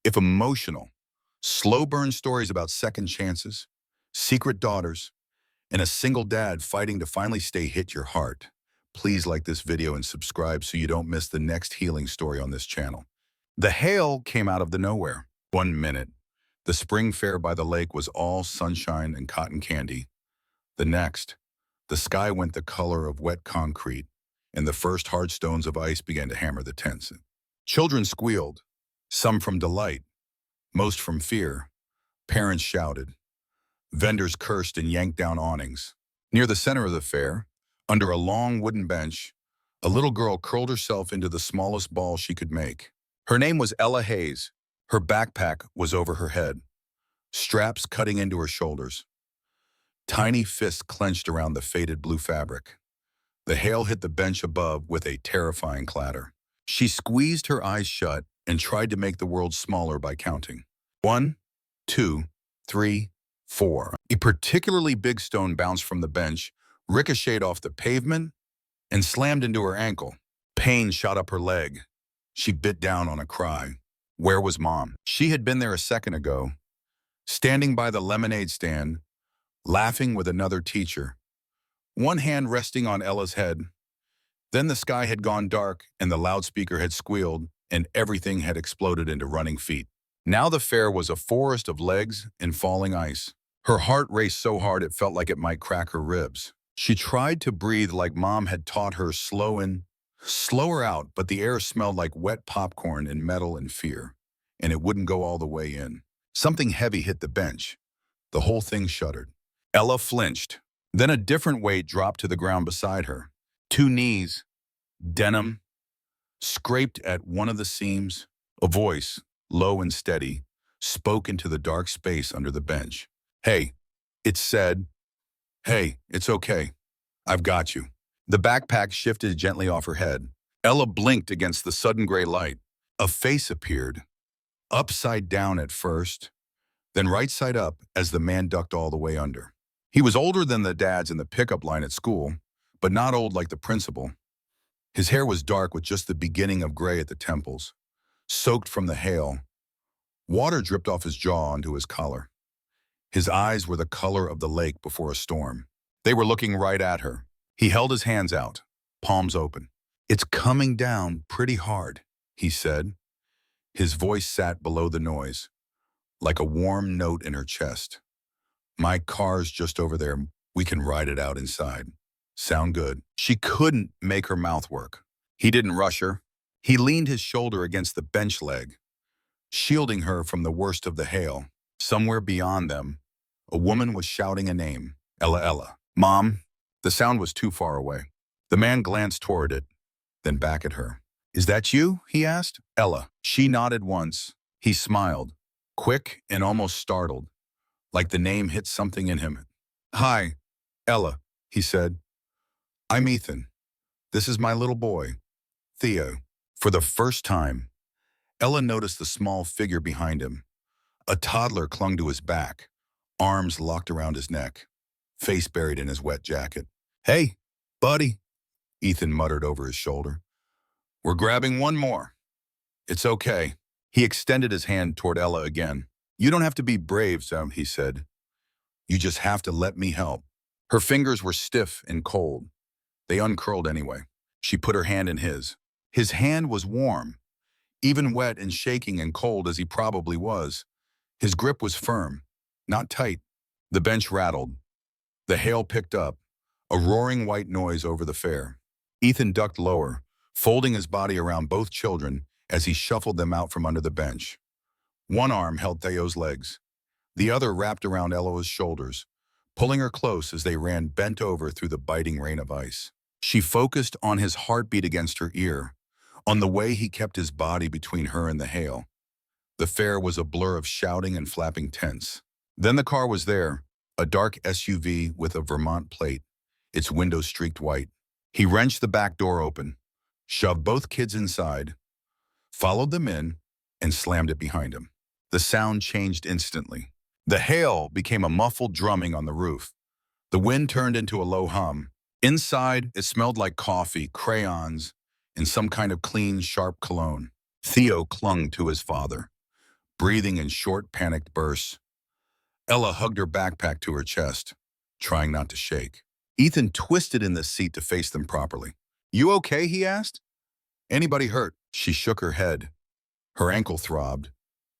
If emotional, slow burn stories about second chances, secret daughters, and a single dad fighting to finally stay hit your heart, please like this video and subscribe so you don't miss the next healing story on this channel. The hail came out of the nowhere. 1 minute, the spring fair by the lake was all sunshine and cotton candy. The next, the sky went the color of wet concrete, and the first hard stones of ice began to hammer the tents. Children squealed, some from delight, most from fear. Parents shouted. Vendors cursed and yanked down awnings. Near the center of the fair, under a long wooden bench, a little girl curled herself into the smallest ball she could make. Her name was Ella Hayes. Her backpack was over her head, straps cutting into her shoulders. Tiny fists clenched around the faded blue fabric. The hail hit the bench above with a terrifying clatter. She squeezed her eyes shut and tried to make the world smaller by counting. 1, 2, 3, 4. A particularly big stone bounced from the bench, ricocheted off the pavement, and slammed into her ankle. Pain shot up her leg. She bit down on a cry. Where was Mom? She had been there a second ago, standing by the lemonade stand, laughing with another teacher, one hand resting on Ella's head. Then the sky had gone dark and the loudspeaker had squealed and everything had exploded into running feet. Now the fair was a forest of legs and falling ice. Her heart raced so hard it felt like it might crack her ribs. She tried to breathe like Mom had taught her, slow her out, but the air smelled like wet popcorn and metal and fear, and it wouldn't go all the way in. Something heavy hit the bench. The whole thing shuddered. Ella flinched. Then a different weight dropped to the ground beside her. 2 knees, denim, scraped at one of the seams. A voice, low and steady, spoke into the dark space under the bench. Hey, it said. Hey, it's okay. I've got you. The backpack shifted gently off her head. Ella blinked against the sudden gray light. A face appeared, upside down at first, then right side up as the man ducked all the way under. He was older than the dads in the pickup line at school, but not old like the principal. His hair was dark with just the beginning of gray at the temples, soaked from the hail. Water dripped off his jaw onto his collar. His eyes were the color of the lake before a storm. They were looking right at her. He held his hands out, palms open. It's coming down pretty hard, he said. His voice sat below the noise, like a warm note in her chest. My car's just over there. We can ride it out inside. Sound good? She couldn't make her mouth work. He didn't rush her. He leaned his shoulder against the bench leg, shielding her from the worst of the hail. Somewhere beyond them, a woman was shouting a name. Ella, Ella. Mom. The sound was too far away. The man glanced toward it, then back at her. Is that you? He asked. Ella. She nodded once. He smiled, quick and almost startled, like the name hit something in him. Hi, Ella, he said. I'm Ethan. This is my little boy, Theo. For the first time, Ella noticed the small figure behind him. A toddler clung to his back, arms locked around his neck, face buried in his wet jacket. Hey, buddy, Ethan muttered over his shoulder. We're grabbing one more. It's okay. He extended his hand toward Ella again. You don't have to be brave, Sam, he said. You just have to let me help. Her fingers were stiff and cold. They uncurled anyway. She put her hand in his. His hand was warm, even wet and shaking and cold as he probably was. His grip was firm, not tight. The bench rattled. The hail picked up, a roaring white noise over the fair. Ethan ducked lower, folding his body around both children as he shuffled them out from under the bench. One arm held Theo's legs. The other wrapped around Ella's shoulders, pulling her close as they ran bent over through the biting rain of ice. She focused on his heartbeat against her ear, on the way he kept his body between her and the hail. The fair was a blur of shouting and flapping tents. Then the car was there, a dark SUV with a Vermont plate, its windows streaked white. He wrenched the back door open, shoved both kids inside, followed them in, and slammed it behind him. The sound changed instantly. The hail became a muffled drumming on the roof. The wind turned into a low hum. Inside, it smelled like coffee, crayons, and some kind of clean, sharp cologne. Theo clung to his father, breathing in short, panicked bursts. Ella hugged her backpack to her chest, trying not to shake. Ethan twisted in the seat to face them properly. "You okay?" he asked. "Anybody hurt?" She shook her head. Her ankle throbbed,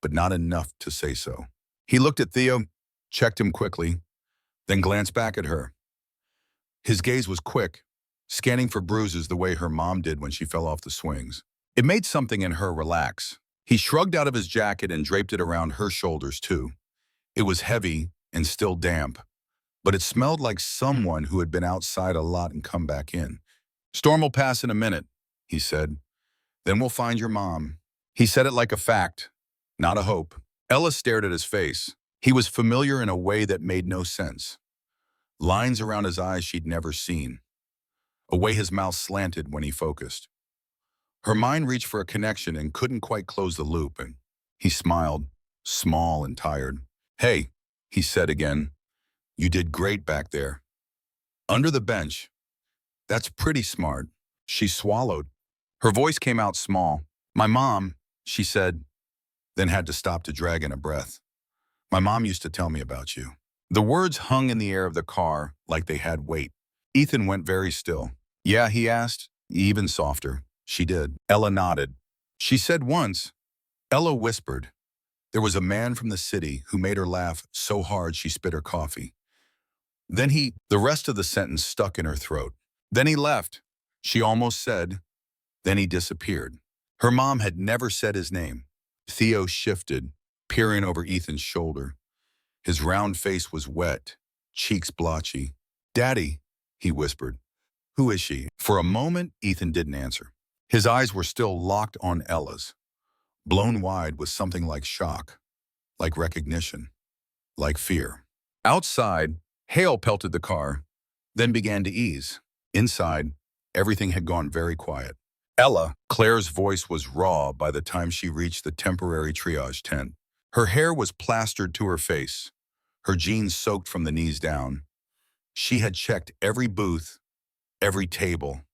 but not enough to say so. He looked at Theo, checked him quickly, then glanced back at her. His gaze was quick, scanning for bruises the way her mom did when she fell off the swings. It made something in her relax. He shrugged out of his jacket and draped it around her shoulders, too. It was heavy and still damp, but it smelled like someone who had been outside a lot and come back in. "Storm will pass in a minute," he said. "Then we'll find your mom." He said it like a fact, not a hope. Ella stared at his face. He was familiar in a way that made no sense. Lines around his eyes she'd never seen. A way his mouth slanted when he focused. Her mind reached for a connection and couldn't quite close the loop, and he smiled, small and tired. "Hey," he said again, "you did great back there. Under the bench. That's pretty smart." She swallowed. Her voice came out small. "My mom," she said, then had to stop to drag in a breath. "My mom used to tell me about you." The words hung in the air of the car like they had weight. Ethan went very still. "Yeah," he asked, even softer. "She did." Ella nodded. "She said once," Ella whispered, "there was a man from the city who made her laugh so hard she spit her coffee. The rest of the sentence stuck in her throat. "Then he left," she almost said. "Then he disappeared." Her mom had never said his name. Theo shifted, peering over Ethan's shoulder. His round face was wet, cheeks blotchy. "Daddy," he whispered. "Who is she?" For a moment, Ethan didn't answer. His eyes were still locked on Ella's, blown wide with something like shock, like recognition, like fear. Outside, hail pelted the car, then began to ease. Inside, everything had gone very quiet. Claire's voice was raw by the time she reached the temporary triage tent. Her hair was plastered to her face, her jeans soaked from the knees down. She had checked every booth, every table,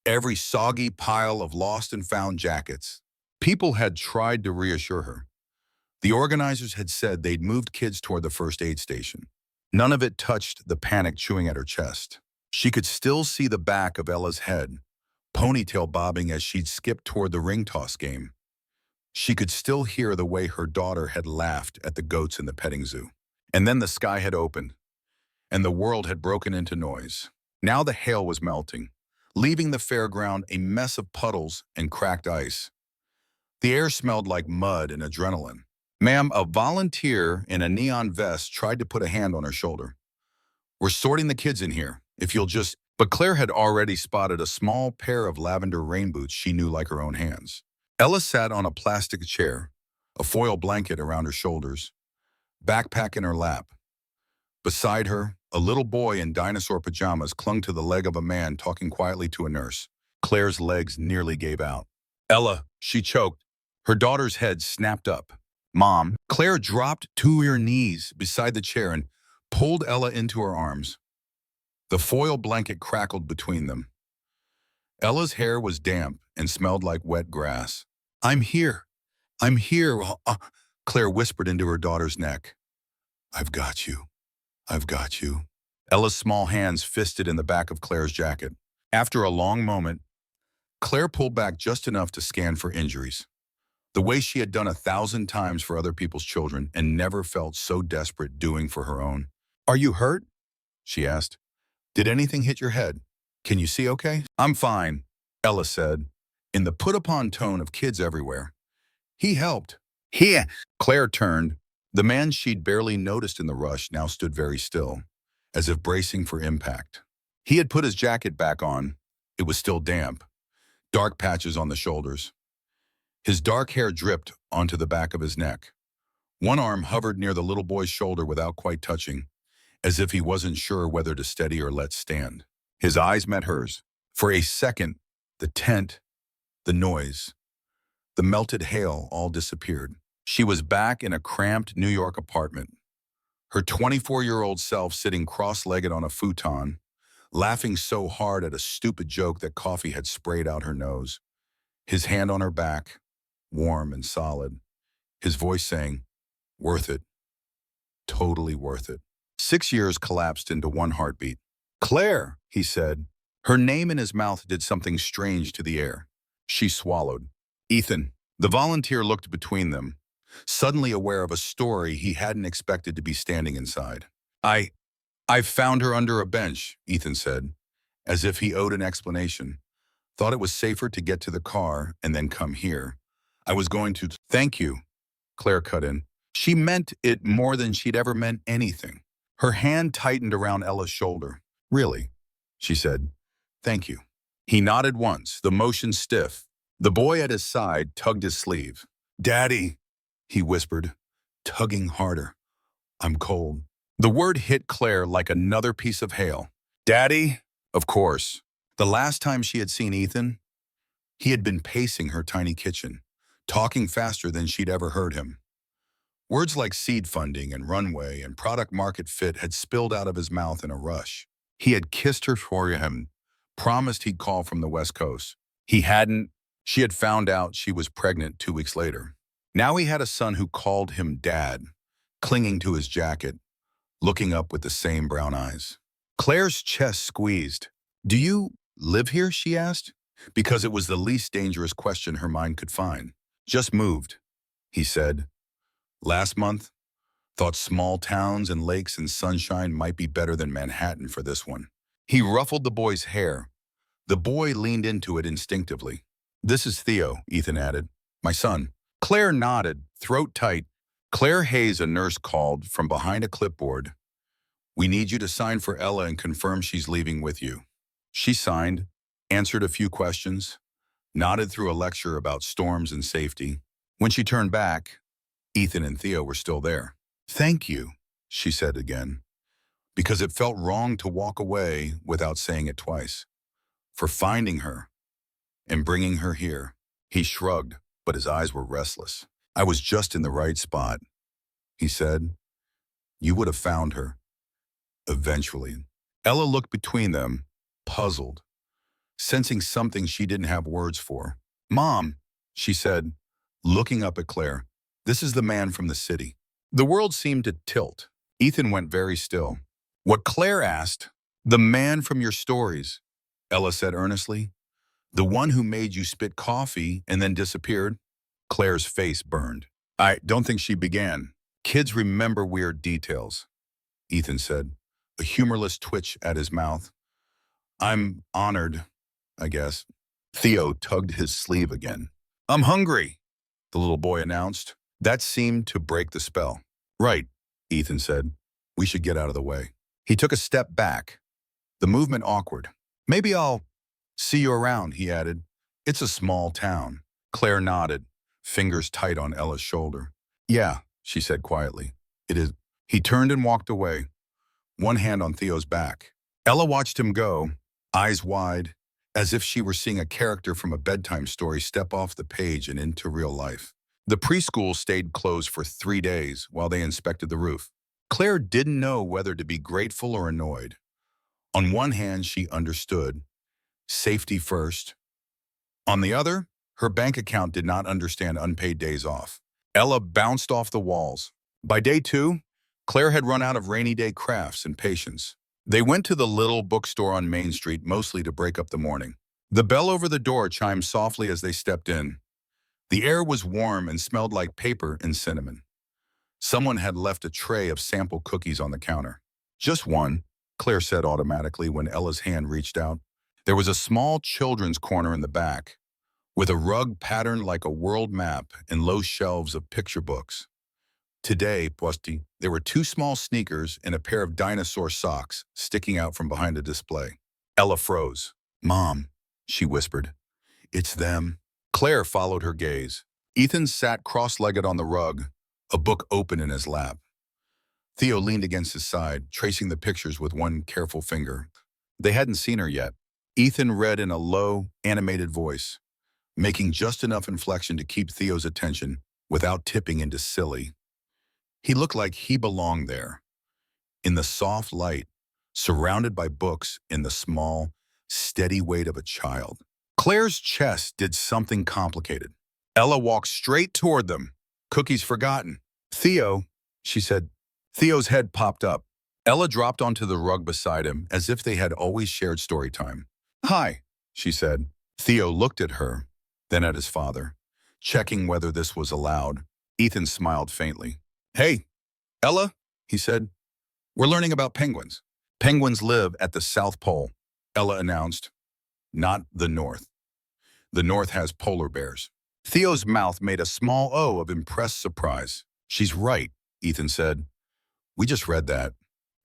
every soggy pile of lost and found jackets. People had tried to reassure her. The organizers had said they'd moved kids toward the first aid station. None of it touched the panic chewing at her chest. She could still see the back of Ella's head, ponytail bobbing as she'd skipped toward the ring toss game. She could still hear the way her daughter had laughed at the goats in the petting zoo. And then the sky had opened, and the world had broken into noise. Now the hail was melting, leaving the fairground a mess of puddles and cracked ice. The air smelled like mud and adrenaline. "Ma'am," a volunteer in a neon vest tried to put a hand on her shoulder. "We're sorting the kids in here. If you'll just—" But Claire had already spotted a small pair of lavender rain boots she knew like her own hands. Ella sat on a plastic chair, a foil blanket around her shoulders, backpack in her lap. Beside her, a little boy in dinosaur pajamas clung to the leg of a man talking quietly to a nurse. Claire's legs nearly gave out. "Ella," she choked. Her daughter's head snapped up. "Mom." Claire dropped to her knees beside the chair and pulled Ella into her arms. The foil blanket crackled between them. Ella's hair was damp and smelled like wet grass. "I'm here. I'm here," Claire whispered into her daughter's neck. "I've got you. I've got you." Ella's small hands fisted in the back of Claire's jacket. After a long moment, Claire pulled back just enough to scan for injuries. The way she had done 1,000 times for other people's children and never felt so desperate doing for her own. "Are you hurt?" she asked. "Did anything hit your head? Can you see okay?" "I'm fine," Ella said, in the put-upon tone of kids everywhere. "He helped." "Here." Claire turned. The man she'd barely noticed in the rush now stood very still, as if bracing for impact. He had put his jacket back on. It was still damp, dark patches on the shoulders. His dark hair dripped onto the back of his neck. One arm hovered near the little boy's shoulder without quite touching, as if he wasn't sure whether to steady or let stand. His eyes met hers. For a second, the tent, the noise, the melted hail all disappeared. She was back in a cramped New York apartment, her 24-year-old self sitting cross-legged on a futon, laughing so hard at a stupid joke that coffee had sprayed out her nose. His hand on her back, warm and solid, his voice saying, "Worth it, totally worth it." 6 years collapsed into one heartbeat. "Claire," he said. Her name in his mouth did something strange to the air. She swallowed. "Ethan." The volunteer looked between them, suddenly aware of a story he hadn't expected to be standing inside. I found her under a bench," Ethan said, as if he owed an explanation. "Thought it was safer to get to the car and then come here. I was going to—" "Thank you," Claire cut in. She meant it more than she'd ever meant anything. Her hand tightened around Ella's shoulder. "Really?" she said. "Thank you." He nodded once, the motion stiff. The boy at his side tugged his sleeve. "Daddy," he whispered, tugging harder. "I'm cold." The word hit Claire like another piece of hail. "Daddy?" Of course. The last time she had seen Ethan, he had been pacing her tiny kitchen, talking faster than she'd ever heard him. Words like seed funding and runway and product market fit had spilled out of his mouth in a rush. He had kissed her for him, promised he'd call from the West Coast. He hadn't. She had found out she was pregnant 2 weeks later. Now he had a son who called him Dad, clinging to his jacket, looking up with the same brown eyes. Claire's chest squeezed. "Do you live here?" she asked, because it was the least dangerous question her mind could find. "Just moved," he said. "Last month, thought small towns and lakes and sunshine might be better than Manhattan for this one." He ruffled the boy's hair. The boy leaned into it instinctively. "This is Theo," Ethan added. "My son." Claire nodded, throat tight. "Claire Hayes," a nurse called from behind a clipboard. "We need you to sign for Ella and confirm she's leaving with you." She signed, answered a few questions, nodded through a lecture about storms and safety. When she turned back, Ethan and Theo were still there. "Thank you," she said again, because it felt wrong to walk away without saying it twice. "For finding her and bringing her here." He shrugged, but his eyes were restless. "I was just in the right spot," he said. "You would have found her. Eventually." Ella looked between them, puzzled, sensing something she didn't have words for. "Mom," she said, looking up at Claire. "This is the man from the city." The world seemed to tilt. Ethan went very still. "What?" Claire asked. "The man from your stories," Ella said earnestly. "The one who made you spit coffee and then disappeared?" Claire's face burned. "I don't think she began." "Kids remember weird details," Ethan said, a humorless twitch at his mouth. "I'm honored, I guess." Theo tugged his sleeve again. "I'm hungry," the little boy announced. That seemed to break the spell. "Right," Ethan said. "We should get out of the way." He took a step back, the movement awkward. "Maybe I'll see you around," he added. "It's a small town." Claire nodded, fingers tight on Ella's shoulder. "Yeah," she said quietly. "It is." He turned and walked away, one hand on Theo's back. Ella watched him go, eyes wide, as if she were seeing a character from a bedtime story step off the page and into real life. The preschool stayed closed for 3 days while they inspected the roof. Claire didn't know whether to be grateful or annoyed. On one hand, she understood. Safety first. On the other, her bank account did not understand unpaid days off. Ella bounced off the walls. By day 2, Claire had run out of rainy day crafts and patience. They went to the little bookstore on Main Street mostly to break up the morning. The bell over the door chimed softly as they stepped in. The air was warm and smelled like paper and cinnamon. Someone had left a tray of sample cookies on the counter. "Just one," Claire said automatically when Ella's hand reached out. There was a small children's corner in the back, with a rug patterned like a world map and low shelves of picture books. Today, Posti, there were 2 small sneakers and a pair of dinosaur socks sticking out from behind a display. Ella froze. "Mom," she whispered. "It's them." Claire followed her gaze. Ethan sat cross-legged on the rug, a book open in his lap. Theo leaned against his side, tracing the pictures with one careful finger. They hadn't seen her yet. Ethan read in a low, animated voice, making just enough inflection to keep Theo's attention without tipping into silly. He looked like he belonged there, in the soft light, surrounded by books in the small, steady weight of a child. Claire's chest did something complicated. Ella walked straight toward them, Cookies forgotten. Theo, she said. Theo's head popped up. Ella dropped onto the rug beside him as if they had always shared story time. Hi, she said. Theo looked at her, then at his father, checking whether this was allowed. Ethan smiled faintly. Hey, Ella, he said. We're learning about penguins. Penguins live at the South Pole, Ella announced. Not the North. The North has polar bears. Theo's mouth made a small O of impressed surprise. She's right, Ethan said. We just read that.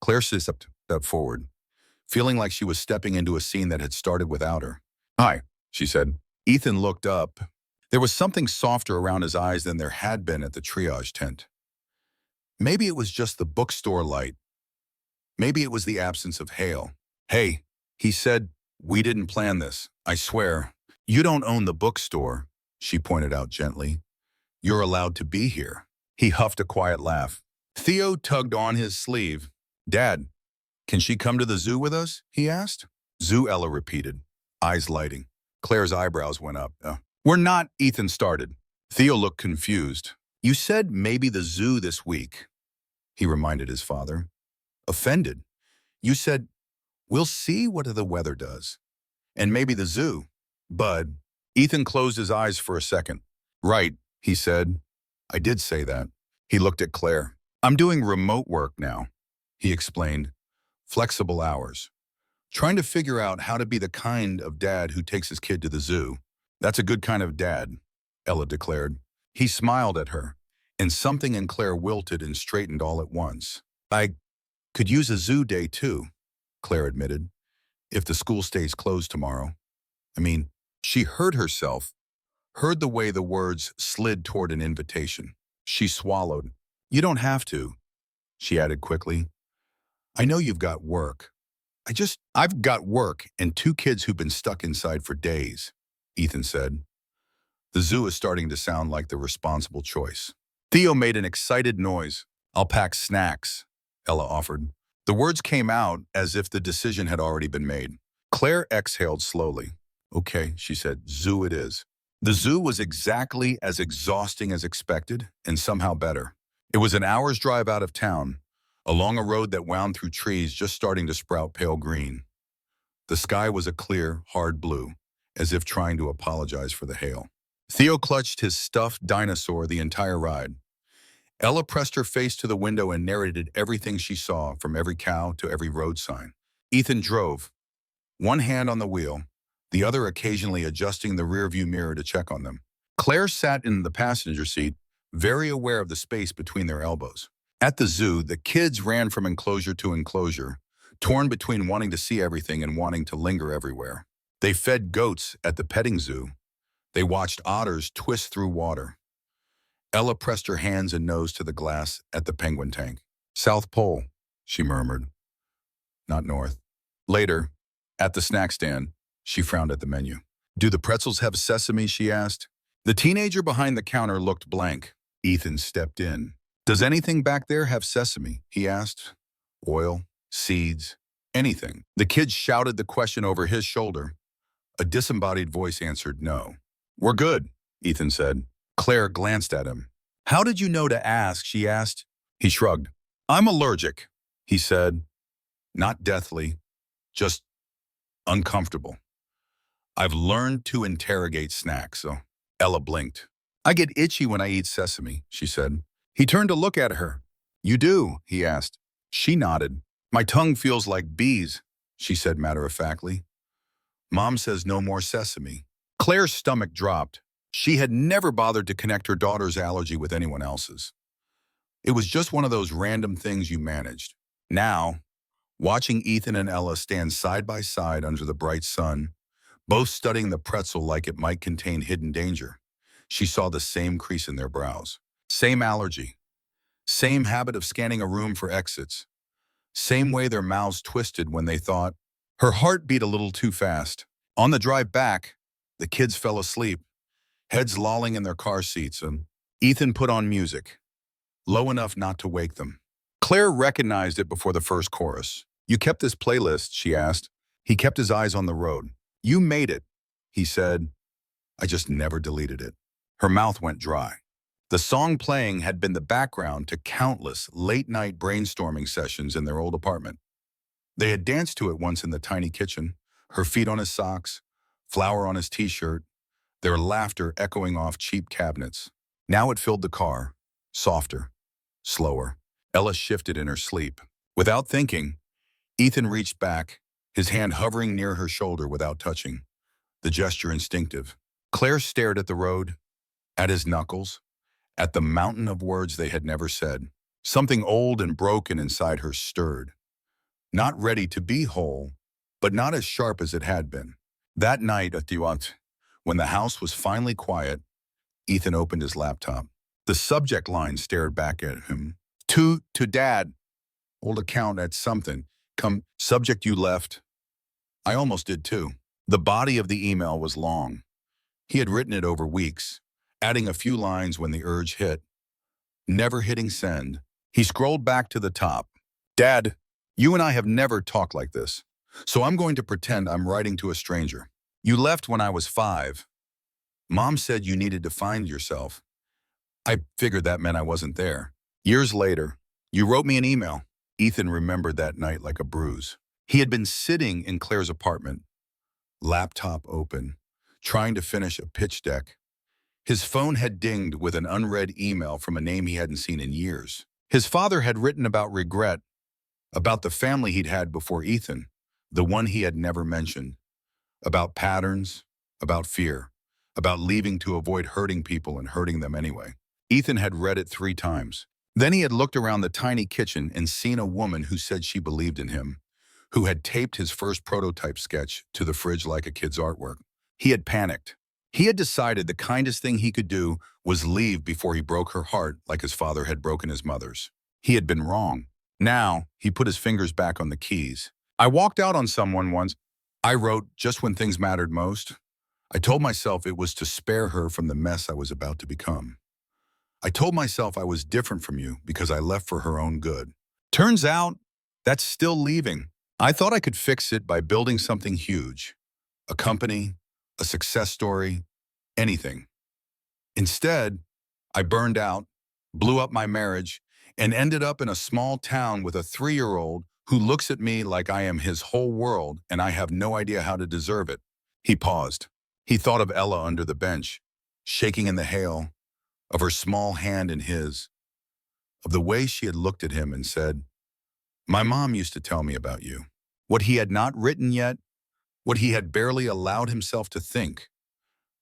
Claire stepped forward, feeling like she was stepping into a scene that had started without her. Hi, she said. Ethan looked up. There was something softer around his eyes than there had been at the triage tent. Maybe it was just the bookstore light. Maybe it was the absence of hail. Hey, he said, we didn't plan this, I swear. You don't own the bookstore, she pointed out gently. You're allowed to be here. He huffed a quiet laugh. Theo tugged on his sleeve. Dad, can she come to the zoo with us? He asked. Zoo, Ella repeated, eyes lighting. Claire's eyebrows went up. We're not, Ethan started. Theo looked confused. You said maybe the zoo this week, he reminded his father. Offended. You said, we'll see what the weather does. And maybe the zoo. Bud. Ethan closed his eyes for a second. Right, he said. I did say that. He looked at Claire. I'm doing remote work now, he explained. Flexible hours. Trying to figure out how to be the kind of dad who takes his kid to the zoo. That's a good kind of dad, Ella declared. He smiled at her, and something in Claire wilted and straightened all at once. I could use a zoo day too, Claire admitted, if the school stays closed tomorrow. She heard herself, heard the way the words slid toward an invitation. She swallowed. You don't have to, she added quickly. I know you've got work. I've got work and 2 kids who've been stuck inside for days, Ethan said. The zoo is starting to sound like the responsible choice. Theo made an excited noise. I'll pack snacks, Ella offered. The words came out as if the decision had already been made. Claire exhaled slowly. Okay, she said, zoo it is. The zoo was exactly as exhausting as expected, and somehow better. It was an hour's drive out of town, along a road that wound through trees just starting to sprout pale green. The sky was a clear, hard blue, as if trying to apologize for the hail. Theo clutched his stuffed dinosaur the entire ride. Ella pressed her face to the window and narrated everything she saw, from every cow to every road sign. Ethan drove, one hand on the wheel, the other occasionally adjusting the rearview mirror to check on them. Claire sat in the passenger seat, very aware of the space between their elbows. At the zoo, the kids ran from enclosure to enclosure, torn between wanting to see everything and wanting to linger everywhere. They fed goats at the petting zoo. They watched otters twist through water. Ella pressed her hands and nose to the glass at the penguin tank. South Pole, she murmured. Not north. Later, at the snack stand, she frowned at the menu. Do the pretzels have sesame, she asked. The teenager behind the counter looked blank. Ethan stepped in. Does anything back there have sesame, he asked. Oil, seeds, anything. The kid shouted the question over his shoulder. A disembodied voice answered no. We're good, Ethan said. Claire glanced at him. How did you know to ask, she asked. He shrugged. I'm allergic, he said. Not deathly, just uncomfortable. I've learned to interrogate snacks, so Ella blinked. I get itchy when I eat sesame, she said. He turned to look at her. You do, he asked. She nodded. My tongue feels like bees, she said matter-of-factly. Mom says no more sesame. Claire's stomach dropped. She had never bothered to connect her daughter's allergy with anyone else's. It was just one of those random things you managed. Now, watching Ethan and Ella stand side by side under the bright sun, both studying the pretzel like it might contain hidden danger, she saw the same crease in their brows. Same allergy. Same habit of scanning a room for exits. Same way their mouths twisted when they thought. Her heart beat a little too fast. On the drive back, the kids fell asleep, heads lolling in their car seats, and Ethan put on music, low enough not to wake them. Claire recognized it before the first chorus. You kept this playlist, she asked. He kept his eyes on the road. You made it, he said. I just never deleted it. Her mouth went dry. The song playing had been the background to countless late-night brainstorming sessions in their old apartment. They had danced to it once in the tiny kitchen, her feet on his socks, flour on his t-shirt, their laughter echoing off cheap cabinets. Now it filled the car, softer, slower. Ella shifted in her sleep. Without thinking, Ethan reached back, his hand hovering near her shoulder without touching, the gesture instinctive. Claire stared at the road, at his knuckles, at the mountain of words they had never said. Something old and broken inside her stirred, not ready to be whole, but not as sharp as it had been. That night at Theo, when the house was finally quiet, Ethan opened his laptop. The subject line stared back at him. To Dad. Old account at something. Come, subject you left. I almost did too. The body of the email was long. He had written it over weeks, adding a few lines when the urge hit, never hitting send. He scrolled back to the top. Dad, you and I have never talked like this, so I'm going to pretend I'm writing to a stranger. You left when I was 5. Mom said you needed to find yourself. I figured that meant I wasn't there. Years later, you wrote me an email. Ethan remembered that night like a bruise. He had been sitting in Claire's apartment, laptop open, trying to finish a pitch deck. His phone had dinged with an unread email from a name he hadn't seen in years. His father had written about regret, about the family he'd had before Ethan, the one he had never mentioned, about patterns, about fear, about leaving to avoid hurting people and hurting them anyway. Ethan had read it 3 times. Then he had looked around the tiny kitchen and seen a woman who said she believed in him, who had taped his first prototype sketch to the fridge like a kid's artwork. He had panicked. He had decided the kindest thing he could do was leave before he broke her heart like his father had broken his mother's. He had been wrong. Now, he put his fingers back on the keys. I walked out on someone once. I wrote just when things mattered most. I told myself it was to spare her from the mess I was about to become. I told myself I was different from you because I left for her own good. Turns out, that's still leaving. I thought I could fix it by building something huge. A company, a success story, anything. Instead, I burned out, blew up my marriage, and ended up in a small town with a 3-year-old who looks at me like I am his whole world and I have no idea how to deserve it. He paused. He thought of Ella under the bench, shaking in the hail, of her small hand in his, of the way she had looked at him and said, "My mom used to tell me about you." What he had not written yet, what he had barely allowed himself to think,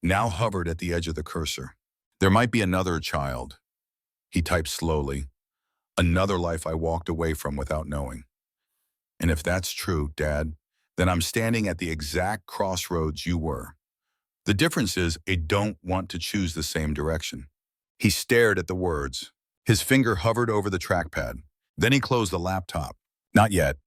now hovered at the edge of the cursor. There might be another child, he typed slowly, another life I walked away from without knowing. And if that's true, Dad, then I'm standing at the exact crossroads you were. The difference is I don't want to choose the same direction. He stared at the words. His finger hovered over the trackpad. Then he closed the laptop. Not yet.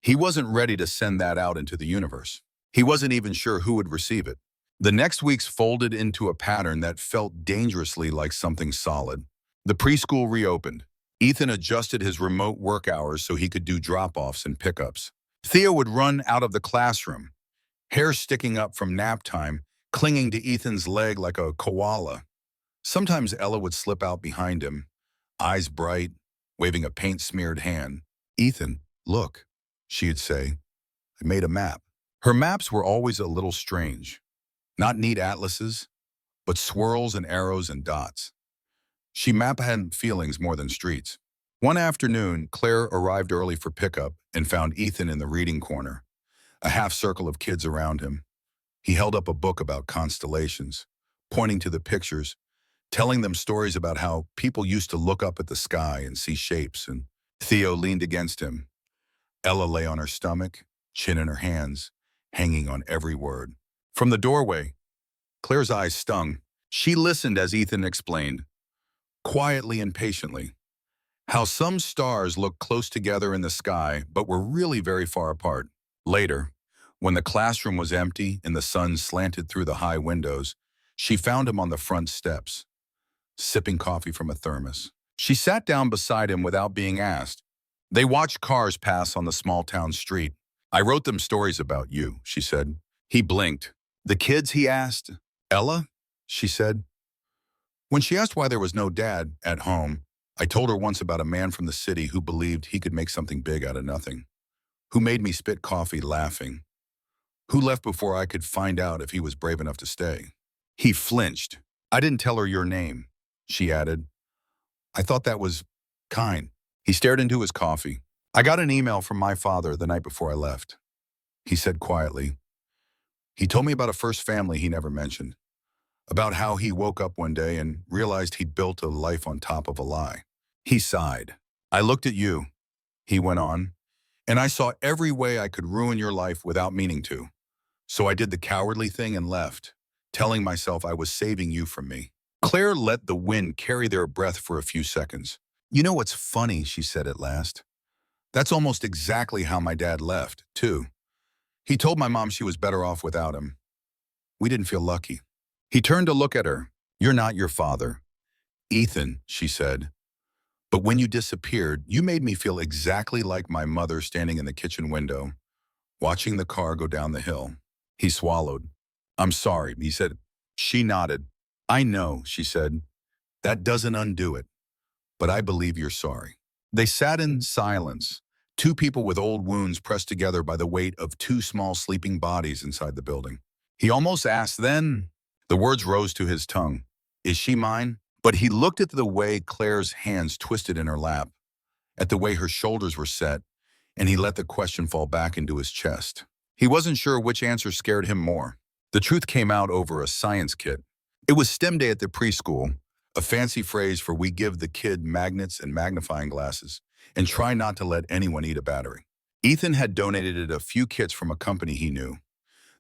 He wasn't ready to send that out into the universe. He wasn't even sure who would receive it. The next weeks folded into a pattern that felt dangerously like something solid. The preschool reopened. Ethan adjusted his remote work hours so he could do drop-offs and pickups. Theo would run out of the classroom, hair sticking up from nap time, clinging to Ethan's leg like a koala. Sometimes Ella would slip out behind him, eyes bright, waving a paint-smeared hand. "Ethan, look," she'd say. "I made a map." Her maps were always a little strange. Not neat atlases, but swirls and arrows and dots. She mapped had feelings more than streets. One afternoon, Claire arrived early for pickup and found Ethan in the reading corner, a half circle of kids around him. He held up a book about constellations, pointing to the pictures, telling them stories about how people used to look up at the sky and see shapes, and Theo leaned against him. Ella lay on her stomach, chin in her hands, hanging on every word. From the doorway, Claire's eyes stung. She listened as Ethan explained, quietly and patiently, how some stars looked close together in the sky but were really very far apart. Later, when the classroom was empty and the sun slanted through the high windows, she found him on the front steps, sipping coffee from a thermos. She sat down beside him without being asked. They watched cars pass on the small town street. "I wrote them stories about you," she said. He blinked. "The kids?" he asked. "Ella?" she said. When she asked why there was no dad at home, I told her once about a man from the city who believed he could make something big out of nothing, who made me spit coffee laughing, who left before I could find out if he was brave enough to stay. He flinched. I didn't tell her your name, she added. I thought that was kind. He stared into his coffee. I got an email from my father the night before I left. He said quietly. He told me about a first family he never mentioned, about how he woke up one day and realized he'd built a life on top of a lie. He sighed. I looked at you, he went on, and I saw every way I could ruin your life without meaning to. So I did the cowardly thing and left, telling myself I was saving you from me. Claire let the wind carry their breath for a few seconds. You know what's funny, she said at last. That's almost exactly how my dad left, too. He told my mom she was better off without him. We didn't feel lucky. He turned to look at her. You're not your father. Ethan, she said. But when you disappeared, you made me feel exactly like my mother standing in the kitchen window, watching the car go down the hill. He swallowed. I'm sorry, he said. She nodded. I know, she said. That doesn't undo it. But I believe you're sorry. They sat in silence, two people with old wounds pressed together by the weight of two small sleeping bodies inside the building. He almost asked then. The words rose to his tongue. Is she mine? But he looked at the way Claire's hands twisted in her lap, at the way her shoulders were set, and he let the question fall back into his chest. He wasn't sure which answer scared him more. The truth came out over a science kit. It was STEM day at the preschool, a fancy phrase for we give the kid magnets and magnifying glasses and try not to let anyone eat a battery. Ethan had donated a few kits from a company he knew.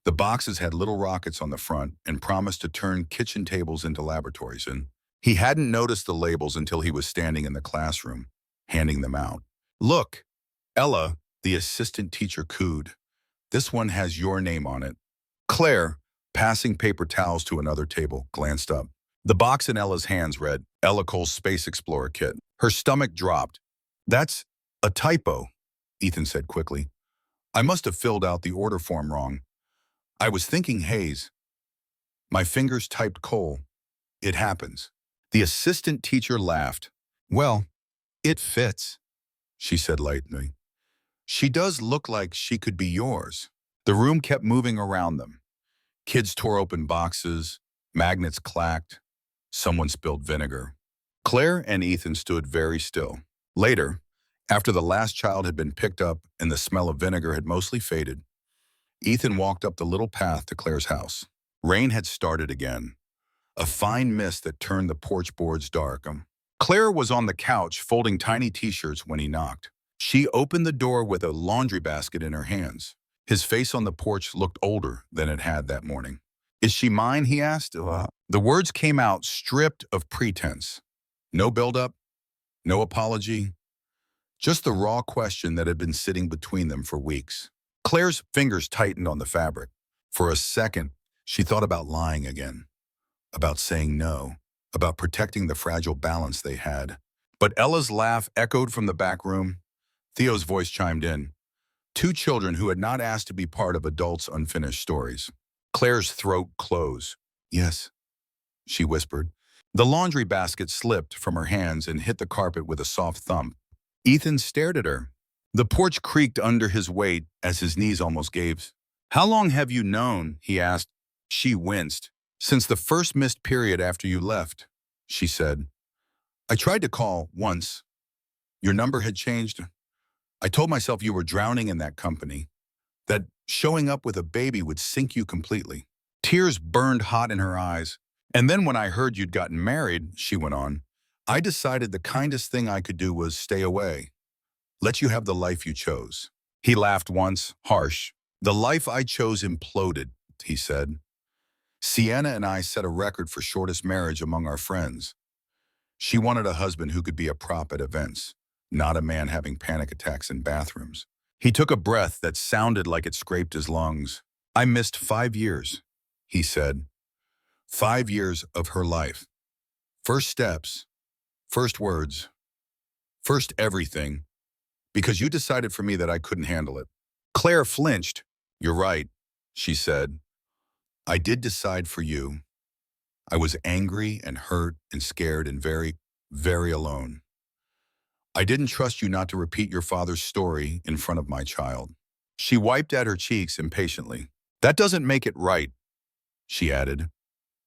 The boxes had little rockets on the front and promised to turn kitchen tables into laboratories, and he hadn't noticed the labels until he was standing in the classroom, handing them out. Look, Ella, the assistant teacher cooed. This one has your name on it. Claire, passing paper towels to another table, glanced up. The box in Ella's hands read, Ella Cole's Space Explorer Kit. Her stomach dropped. That's a typo, Ethan said quickly. I must have filled out the order form wrong. I was thinking Hayes. My fingers typed Cole. It happens. The assistant teacher laughed. Well, it fits, she said lightly. She does look like she could be yours. The room kept moving around them. Kids tore open boxes, magnets clacked, someone spilled vinegar. Claire and Ethan stood very still. Later, after the last child had been picked up and the smell of vinegar had mostly faded, Ethan walked up the little path to Claire's house. Rain had started again, a fine mist that turned the porch boards dark. Claire was on the couch folding tiny t-shirts when he knocked. She opened the door with a laundry basket in her hands. His face on the porch looked older than it had that morning. Is she mine, he asked. The words came out stripped of pretense. No build-up, no apology, just the raw question that had been sitting between them for weeks. Claire's fingers tightened on the fabric. For a second, she thought about lying again, about saying no, about protecting the fragile balance they had. But Ella's laugh echoed from the back room. Theo's voice chimed in. Two children who had not asked to be part of adults' unfinished stories. Claire's throat closed. Yes, she whispered. The laundry basket slipped from her hands and hit the carpet with a soft thump. Ethan stared at her. The porch creaked under his weight as his knees almost gave. How long have you known? He asked. She winced. Since the first missed period after you left, she said. I tried to call once. Your number had changed. I told myself you were drowning in that company, that showing up with a baby would sink you completely. Tears burned hot in her eyes. And then when I heard you'd gotten married, she went on, I decided the kindest thing I could do was stay away. Let you have the life you chose. He laughed once, harsh. The life I chose imploded, he said. Sienna and I set a record for shortest marriage among our friends. She wanted a husband who could be a prop at events, not a man having panic attacks in bathrooms. He took a breath that sounded like it scraped his lungs. I missed 5 years, he said. 5 years of her life. First steps, first words, first everything, because you decided for me that I couldn't handle it. Claire flinched. You're right, she said. I did decide for you. I was angry and hurt and scared and very, very alone. I didn't trust you not to repeat your father's story in front of my child. She wiped at her cheeks impatiently. That doesn't make it right, she added.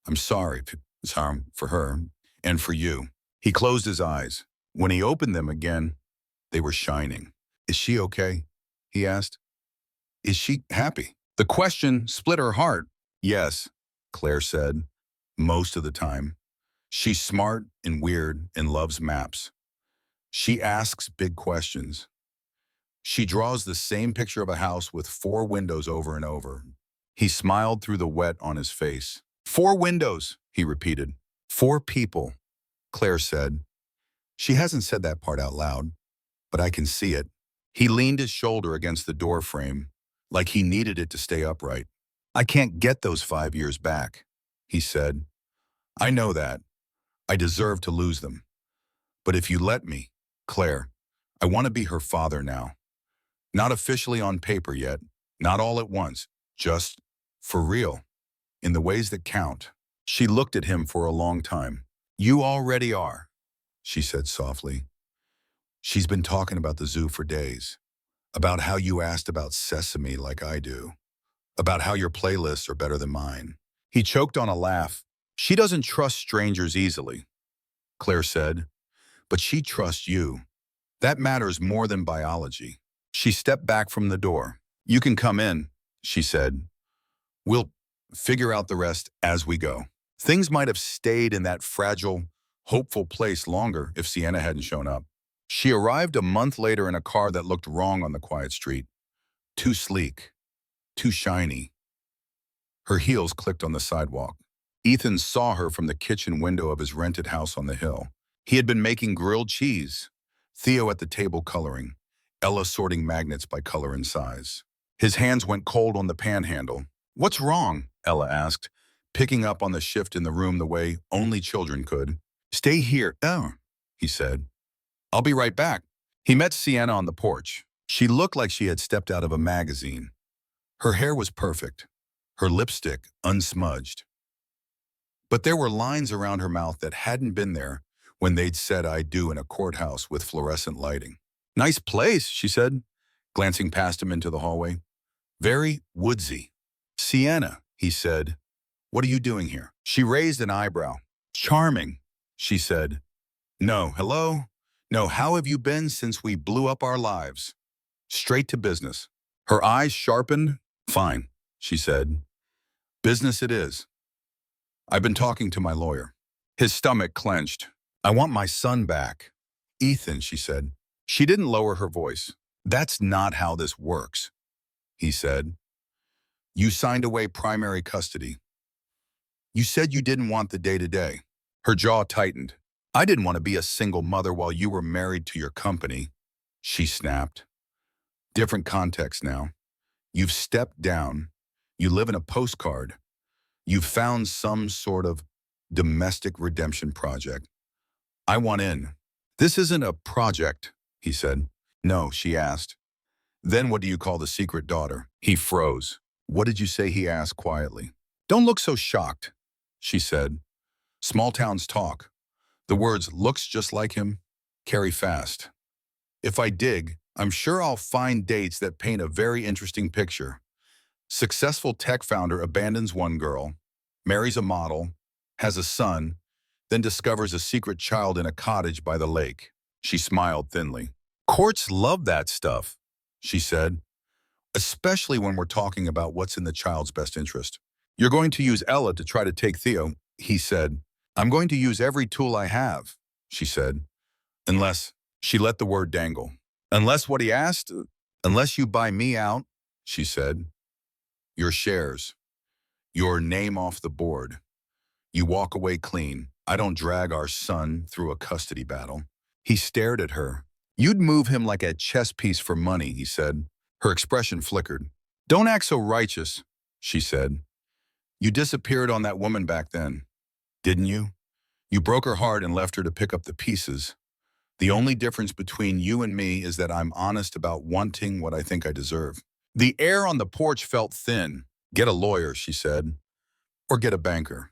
I'm sorry if it's harm for her and for you. He closed his eyes. When he opened them again, they were shining. Is she okay? He asked. Is she happy? The question split her heart. Yes, Claire said, most of the time. She's smart and weird and loves maps. She asks big questions. She draws the same picture of a house with 4 windows over and over. He smiled through the wet on his face. 4 windows, he repeated. 4 people, Claire said. She hasn't said that part out loud, but I can see it. He leaned his shoulder against the door frame, like he needed it to stay upright. I can't get those 5 years back, he said. I know that. I deserve to lose them. But if you let me, Claire, I want to be her father now. Not officially on paper yet, not all at once, just for real, in the ways that count. She looked at him for a long time. You already are, she said softly. She's been talking about the zoo for days, about how you asked about Sesame like I do, about how your playlists are better than mine. He choked on a laugh. She doesn't trust strangers easily, Claire said, but she trusts you. That matters more than biology. She stepped back from the door. You can come in, she said. We'll figure out the rest as we go. Things might have stayed in that fragile, hopeful place longer if Sienna hadn't shown up. She arrived a month later in a car that looked wrong on the quiet street. Too sleek, too shiny. Her heels clicked on the sidewalk. Ethan saw her from the kitchen window of his rented house on the hill. He had been making grilled cheese. Theo at the table coloring. Ella sorting magnets by color and size. His hands went cold on the pan handle. What's wrong? Ella asked, picking up on the shift in the room the way only children could. Stay here. Oh, he said. I'll be right back. He met Sienna on the porch. She looked like she had stepped out of a magazine. Her hair was perfect, her lipstick unsmudged. But there were lines around her mouth that hadn't been there when they'd said I do in a courthouse with fluorescent lighting. Nice place, she said, glancing past him into the hallway. Very woodsy. Sienna, he said, what are you doing here? She raised an eyebrow. Charming, she said. No, hello? No, how have you been since we blew up our lives? Straight to business. Her eyes sharpened. Fine, she said. Business it is. I've been talking to my lawyer. His stomach clenched. I want my son back. Ethan, she said. She didn't lower her voice. That's not how this works, he said. You signed away primary custody. You said you didn't want the day-to-day. Her jaw tightened. I didn't want to be a single mother while you were married to your company, she snapped. Different context now. You've stepped down. You live in a postcard. You've found some sort of domestic redemption project. I want in. This isn't a project, he said. No, she asked. Then what do you call the secret daughter? He froze. What did you say? He asked quietly. Don't look so shocked, she said. Small towns talk. The words looks just like him carry fast. If I dig, I'm sure I'll find dates that paint a very interesting picture. Successful tech founder abandons one girl, marries a model, has a son, then discovers a secret child in a cottage by the lake. She smiled thinly. Courts love that stuff, she said, especially when we're talking about what's in the child's best interest. You're going to use Ella to try to take Theo, he said. I'm going to use every tool I have, she said. Unless, she let the word dangle. Unless what he asked? Unless you buy me out, she said. Your shares. Your name off the board. You walk away clean. I don't drag our son through a custody battle. He stared at her. You'd move him like a chess piece for money, he said. Her expression flickered. Don't act so righteous, she said. You disappeared on that woman back then, didn't you? You broke her heart and left her to pick up the pieces. The only difference between you and me is that I'm honest about wanting what I think I deserve. The air on the porch felt thin. Get a lawyer, she said, or get a banker.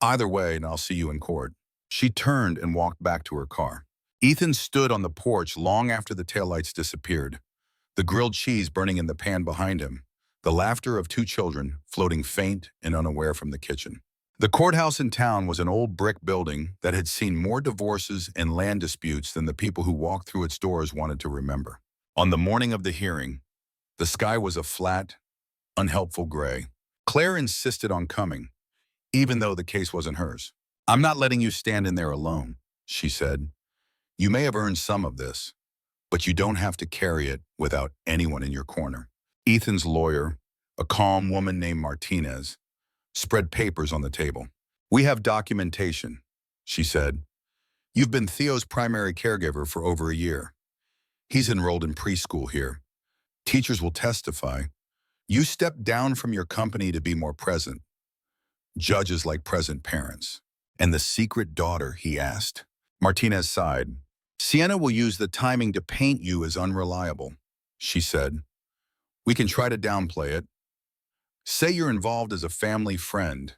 Either way, and I'll see you in court. She turned and walked back to her car. Ethan stood on the porch long after the taillights disappeared, the grilled cheese burning in the pan behind him, the laughter of two children floating faint and unaware from the kitchen. The courthouse in town was an old brick building that had seen more divorces and land disputes than the people who walked through its doors wanted to remember. On the morning of the hearing, the sky was a flat, unhelpful gray. Claire insisted on coming, even though the case wasn't hers. "I'm not letting you stand in there alone," she said. "You may have earned some of this, but you don't have to carry it without anyone in your corner." Ethan's lawyer, a calm woman named Martinez, spread papers on the table. "We have documentation," she said. "You've been Theo's primary caregiver for over a year. He's enrolled in preschool here. Teachers will testify. You stepped down from your company to be more present. Judges like present parents." "And the secret daughter?" he asked. Martinez sighed. "Sienna will use the timing to paint you as unreliable," she said. "We can try to downplay it. Say you're involved as a family friend,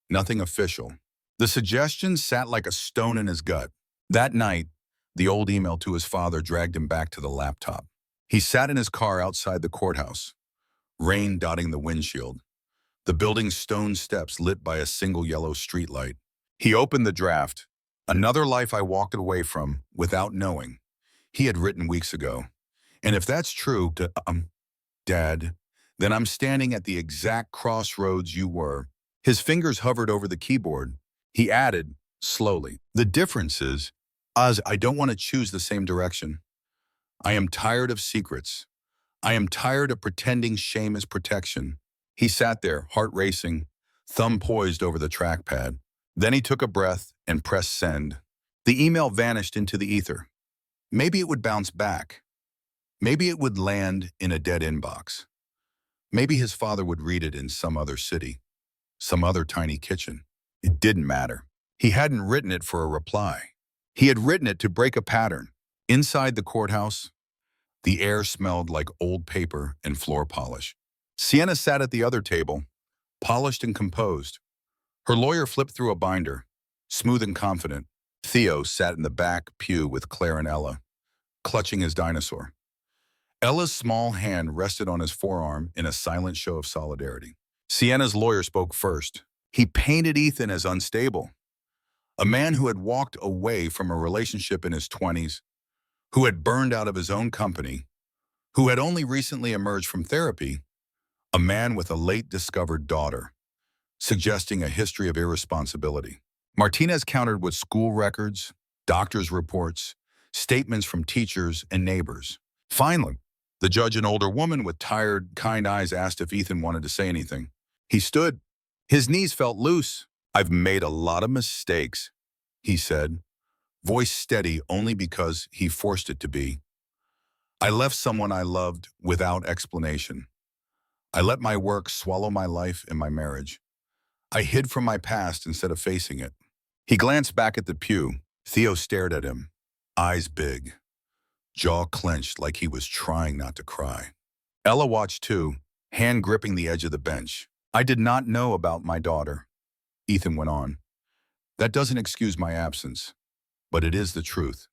nothing official." The suggestion sat like a stone in his gut. That night, the old email to his father dragged him back to the laptop. He sat in his car outside the courthouse, rain dotting the windshield, the building's stone steps lit by a single yellow streetlight. He opened the draft. "Another life I walked away from without knowing," he had written weeks ago. "And if that's true Dad, then I'm standing at the exact crossroads you were." His fingers hovered over the keyboard. He added, slowly, "The difference is, I don't want to choose the same direction. I am tired of secrets. I am tired of pretending shame is protection." He sat there, heart racing, thumb poised over the trackpad. Then he took a breath and pressed send. The email vanished into the ether. Maybe it would bounce back. Maybe it would land in a dead inbox. Maybe his father would read it in some other city, some other tiny kitchen. It didn't matter. He hadn't written it for a reply. He had written it to break a pattern. Inside the courthouse, the air smelled like old paper and floor polish. Sienna sat at the other table, polished and composed. Her lawyer flipped through a binder, smooth and confident. Theo sat in the back pew with Claire and Ella, clutching his dinosaur. Ella's small hand rested on his forearm in a silent show of solidarity. Sienna's lawyer spoke first. He painted Ethan as unstable, a man who had walked away from a relationship in his 20s, who had burned out of his own company, who had only recently emerged from therapy, a man with a late-discovered daughter, suggesting a history of irresponsibility. Martinez countered with school records, doctor's reports, statements from teachers and neighbors. Finally, the judge, an older woman with tired, kind eyes, asked if Ethan wanted to say anything. He stood. His knees felt loose. "I've made a lot of mistakes," he said, voice steady only because he forced it to be. "I left someone I loved without explanation. I let my work swallow my life and my marriage. I hid from my past instead of facing it." He glanced back at the pew. Theo stared at him, eyes big, jaw clenched like he was trying not to cry. Ella watched too, hand gripping the edge of the bench. "I did not know about my daughter," Ethan went on. "That doesn't excuse my absence, but it is the truth.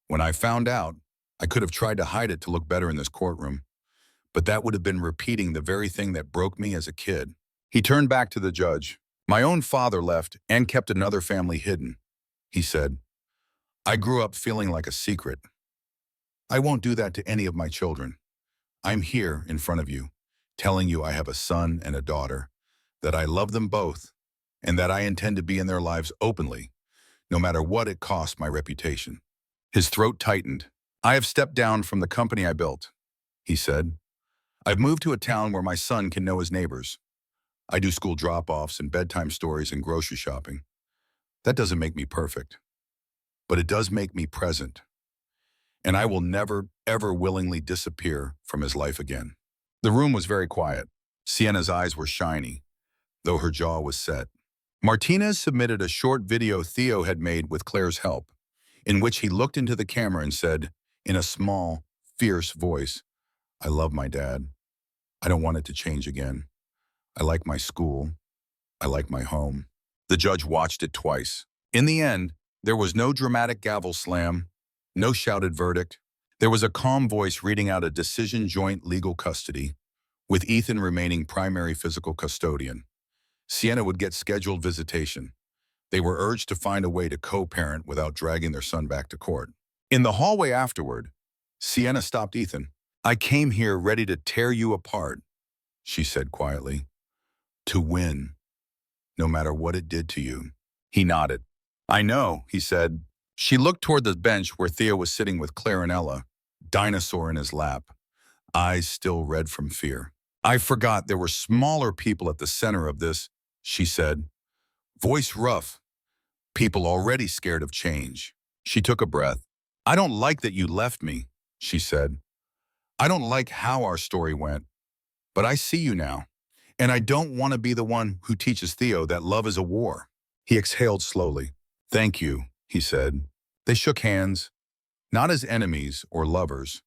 When I found out, I could have tried to hide it to look better in this courtroom, but that would have been repeating the very thing that broke me as a kid." He turned back to the judge. "My own father left and kept another family hidden," he said. "I grew up feeling like a secret. I won't do that to any of my children. I'm here in front of you, telling you I have a son and a daughter, that I love them both, and that I intend to be in their lives openly, no matter what it costs my reputation." His throat tightened. "I have stepped down from the company I built," he said. "I've moved to a town where my son can know his neighbors. I do school drop-offs and bedtime stories and grocery shopping. That doesn't make me perfect, but it does make me present. And I will never, ever willingly disappear from his life again." The room was very quiet. Sienna's eyes were shiny, though her jaw was set. Martinez submitted a short video Theo had made with Claire's help, in which he looked into the camera and said, in a small, fierce voice, "I love my dad. I don't want it to change again. I like my school. I like my home." The judge watched it twice. In the end, there was no dramatic gavel slam, no shouted verdict. There was a calm voice reading out a decision: joint legal custody, with Ethan remaining primary physical custodian. Sienna would get scheduled visitation. They were urged to find a way to co-parent without dragging their son back to court. In the hallway afterward, Sienna stopped Ethan. "I came here ready to tear you apart," she said quietly. "To win, no matter what it did to you." He nodded. "I know," he said. She looked toward the bench where Theo was sitting with Claire and Ella, dinosaur in his lap, eyes still red from fear. "I forgot there were smaller people at the center of this," she said, voice rough, people already scared of change. She took a breath. "I don't like that you left me," she said. "I don't like how our story went, but I see you now, and I don't want to be the one who teaches Theo that love is a war." He exhaled slowly. "Thank you," he said. They shook hands, not as enemies or lovers,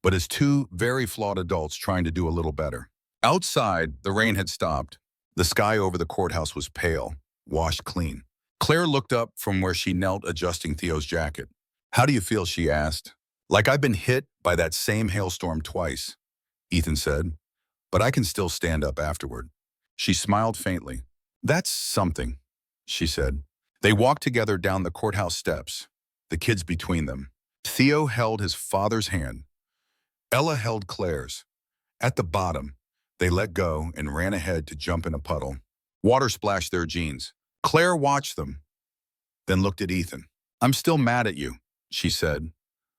but as two very flawed adults trying to do a little better. Outside, the rain had stopped. The sky over the courthouse was pale, washed clean. Claire looked up from where she knelt adjusting Theo's jacket. "How do you feel?" she asked. "Like I've been hit by that same hailstorm twice," Ethan said, "but I can still stand up afterward." She smiled faintly. "That's something," she said. They walked together down the courthouse steps, the kids between them. Theo held his father's hand. Ella held Claire's. At the bottom, they let go and ran ahead to jump in a puddle. Water splashed their jeans. Claire watched them, then looked at Ethan. "I'm still mad at you," she said,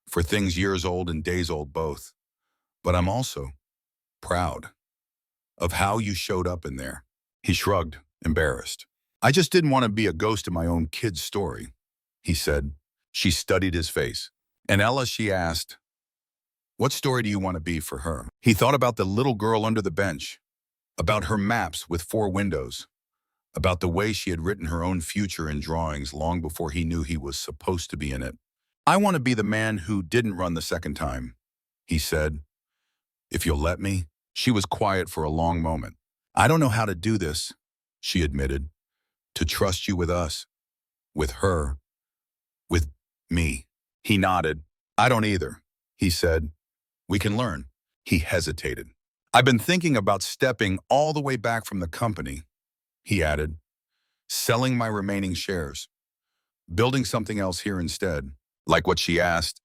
"for things years old and days old both. But I'm also proud of how you showed up in there." He shrugged, embarrassed. "I just didn't want to be a ghost in my own kid's story," he said. She studied his face. "And Ella," she asked, "what story do you want to be for her?" He thought about the little girl under the bench, about her maps with 4 windows, about the way she had written her own future in drawings long before he knew he was supposed to be in it. "I want to be the man who didn't run the second time," he said. "If you'll let me." She was quiet for a long moment. "I don't know how to do this," she admitted. "To trust you with us, with her, with me." He nodded. "I don't either," he said. "We can learn." He hesitated. "I've been thinking about stepping all the way back from the company," he added, "selling my remaining shares, building something else here instead." Like what she asked.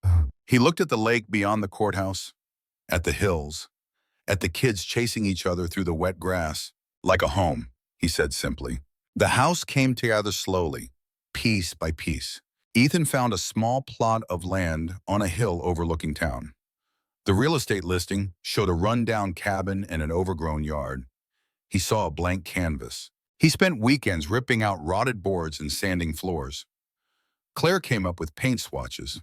He looked at the lake beyond the courthouse, at the hills, at the kids chasing each other through the wet grass. "Like a home," he said simply. The house came together slowly, piece by piece. Ethan found a small plot of land on a hill overlooking town. The real estate listing showed a run-down cabin and an overgrown yard. He saw a blank canvas. He spent weekends ripping out rotted boards and sanding floors. Claire came up with paint swatches.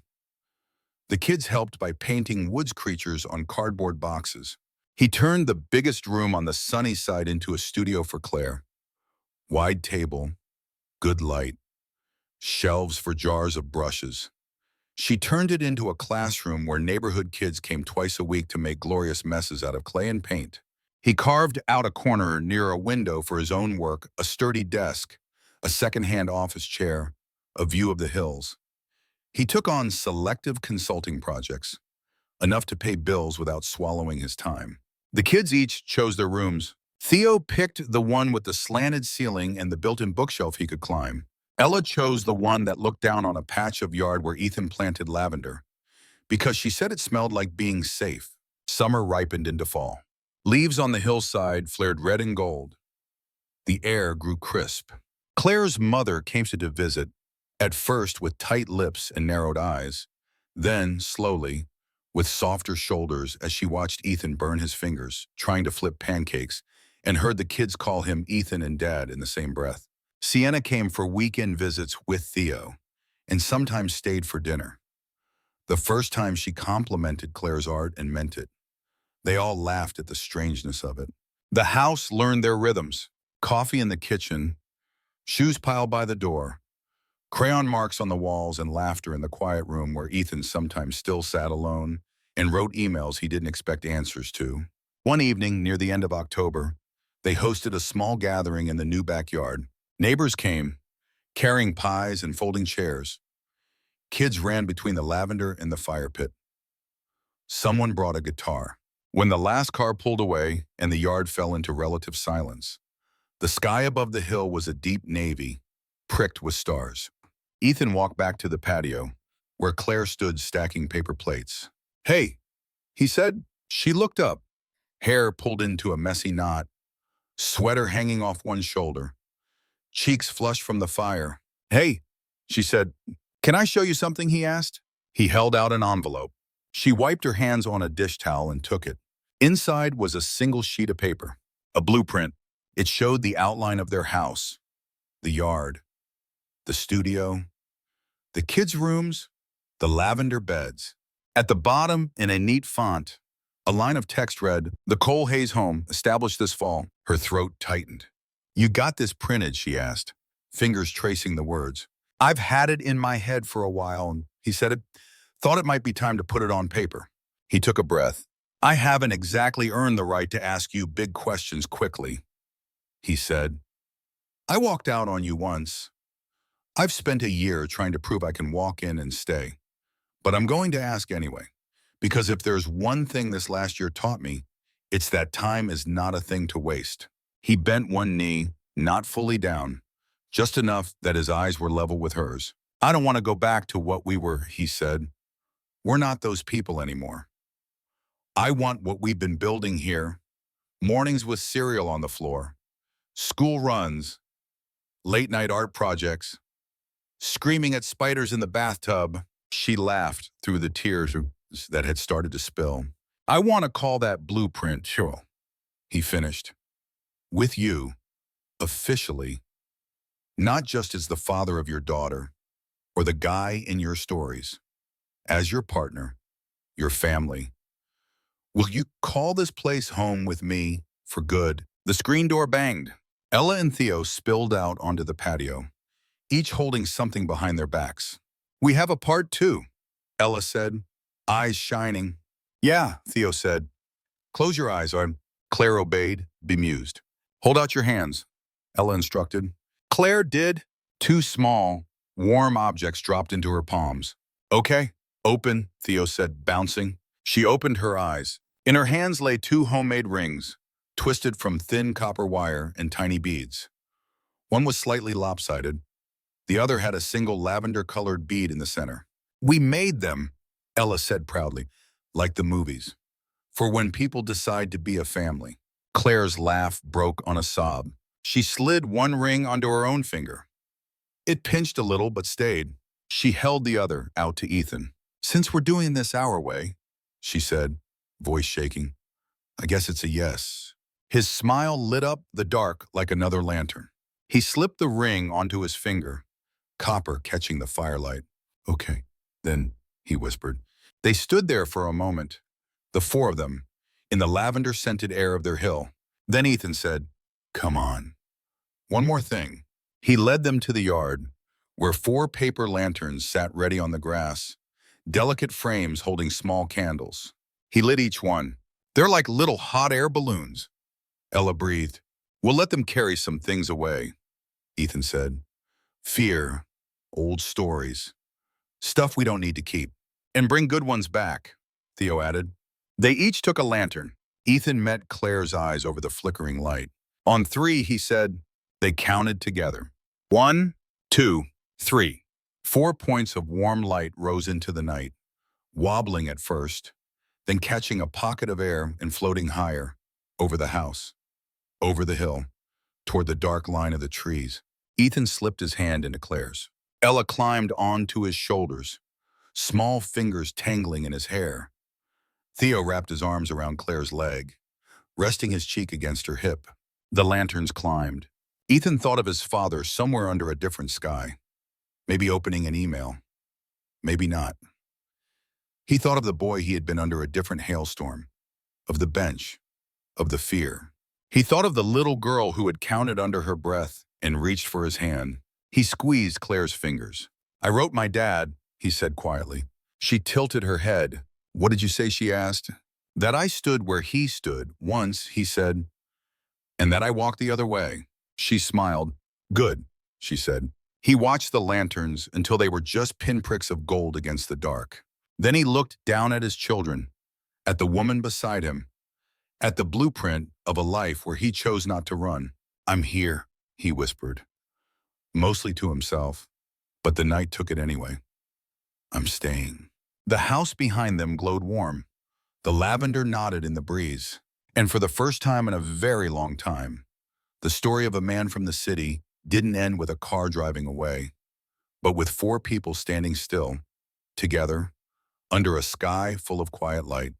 The kids helped by painting woods creatures on cardboard boxes. He turned the biggest room on the sunny side into a studio for Claire. Wide table, good light, shelves for jars of brushes. She turned it into a classroom where neighborhood kids came twice a week to make glorious messes out of clay and paint. He carved out a corner near a window for his own work, a sturdy desk, a second-hand office chair, a view of the hills. He took on selective consulting projects, enough to pay bills without swallowing his time. The kids each chose their rooms. Theo picked the one with the slanted ceiling and the built-in bookshelf he could climb. Ella chose the one that looked down on a patch of yard where Ethan planted lavender, because she said it smelled like being safe. Summer ripened into fall. Leaves on the hillside flared red and gold. The air grew crisp. Claire's mother came to visit, at first with tight lips and narrowed eyes, then, slowly, with softer shoulders as she watched Ethan burn his fingers, trying to flip pancakes, and heard the kids call him Ethan and Dad in the same breath. Sienna came for weekend visits with Theo, and sometimes stayed for dinner. The first time she complimented Claire's art and meant it. They all laughed at the strangeness of it. The house learned their rhythms. Coffee in the kitchen, shoes piled by the door, crayon marks on the walls, and laughter in the quiet room where Ethan sometimes still sat alone and wrote emails he didn't expect answers to. One evening, near the end of October, they hosted a small gathering in the new backyard. Neighbors came, carrying pies and folding chairs. Kids ran between the lavender and the fire pit. Someone brought a guitar. When the last car pulled away and the yard fell into relative silence, the sky above the hill was a deep navy, pricked with stars. Ethan walked back to the patio, where Claire stood stacking paper plates. "Hey," he said. She looked up, hair pulled into a messy knot, sweater hanging off one shoulder, cheeks flushed from the fire. "Hey," she said. "Can I show you something?" he asked. He held out an envelope. She wiped her hands on a dish towel and took it. Inside was a single sheet of paper, a blueprint. It showed the outline of their house, the yard, the studio, the kids' rooms, the lavender beds. At the bottom, in a neat font, a line of text read, "The Cole Hayes home, established this fall." Her throat tightened. "You got this printed?" she asked, fingers tracing the words. "I've had it in my head for a while," and he said it. "Thought it might be time to put it on paper." He took a breath. "I haven't exactly earned the right to ask you big questions quickly," he said. "I walked out on you once. I've spent a year trying to prove I can walk in and stay. But I'm going to ask anyway, because if there's one thing this last year taught me, it's that time is not a thing to waste." He bent one knee, not fully down, just enough that his eyes were level with hers. "I don't want to go back to what we were," he said. "We're not those people anymore. I want what we've been building here. Mornings with cereal on the floor, school runs, late-night art projects, screaming at spiders in the bathtub." She laughed through the tears that had started to spill. "I want to call that blueprint, sure," he finished. "With you, officially, not just as the father of your daughter or the guy in your stories, as your partner, your family. Will you call this place home with me for good?" The screen door banged. Ella and Theo spilled out onto the patio, each holding something behind their backs. "We have a part two," Ella said, eyes shining. "Yeah," Theo said. "Close your eyes," Claire obeyed, bemused. "Hold out your hands," Ella instructed. Claire did. Two small, warm objects dropped into her palms. "Okay, open," Theo said, bouncing. She opened her eyes. In her hands lay two homemade rings, twisted from thin copper wire and tiny beads. One was slightly lopsided. The other had a single lavender-colored bead in the center. "We made them," Ella said proudly, "like the movies, for when people decide to be a family." Claire's laugh broke on a sob. She slid one ring onto her own finger. It pinched a little but stayed. She held the other out to Ethan. "Since we're doing this our way," she said, voice shaking, "I guess it's a yes." His smile lit up the dark like another lantern. He slipped the ring onto his finger, copper catching the firelight. "Okay, then," he whispered. They stood there for a moment, the four of them, in the lavender-scented air of their hill. Then Ethan said, "Come on. One more thing." He led them to the yard, where four paper lanterns sat ready on the grass, delicate frames holding small candles. He lit each one. "They're like little hot air balloons," Ella breathed. "We'll let them carry some things away," Ethan said. "Fear, old stories, stuff we don't need to keep. And bring good ones back," Theo added. They each took a lantern. Ethan met Claire's eyes over the flickering light. On three, he said. They counted together. 1, 2, 3. 4 points of warm light rose into the night, wobbling at first, then catching a pocket of air and floating higher, over the house, over the hill, toward the dark line of the trees. Ethan slipped his hand into Claire's. Ella climbed onto his shoulders, small fingers tangling in his hair. Theo wrapped his arms around Claire's leg, resting his cheek against her hip. The lanterns climbed. Ethan thought of his father somewhere under a different sky, maybe opening an email, maybe not. He thought of the boy he had been under a different hailstorm, of the bench, of the fear. He thought of the little girl who had counted under her breath and reached for his hand. He squeezed Claire's fingers. "I wrote my dad," he said quietly. She tilted her head. "What did you say?" she asked. "That I stood where he stood once," he said, "and that I walked the other way." She smiled. Good, she said. He watched the lanterns until they were just pinpricks of gold against the dark. Then he looked down at his children, at the woman beside him, at the blueprint of a life where he chose not to run. I'm here, he whispered, mostly to himself, but the night took it anyway. I'm staying. The house behind them glowed warm. The lavender nodded in the breeze. And for the first time in a very long time, the story of a man from the city didn't end with a car driving away, but with four people standing still, together, under a sky full of quiet light.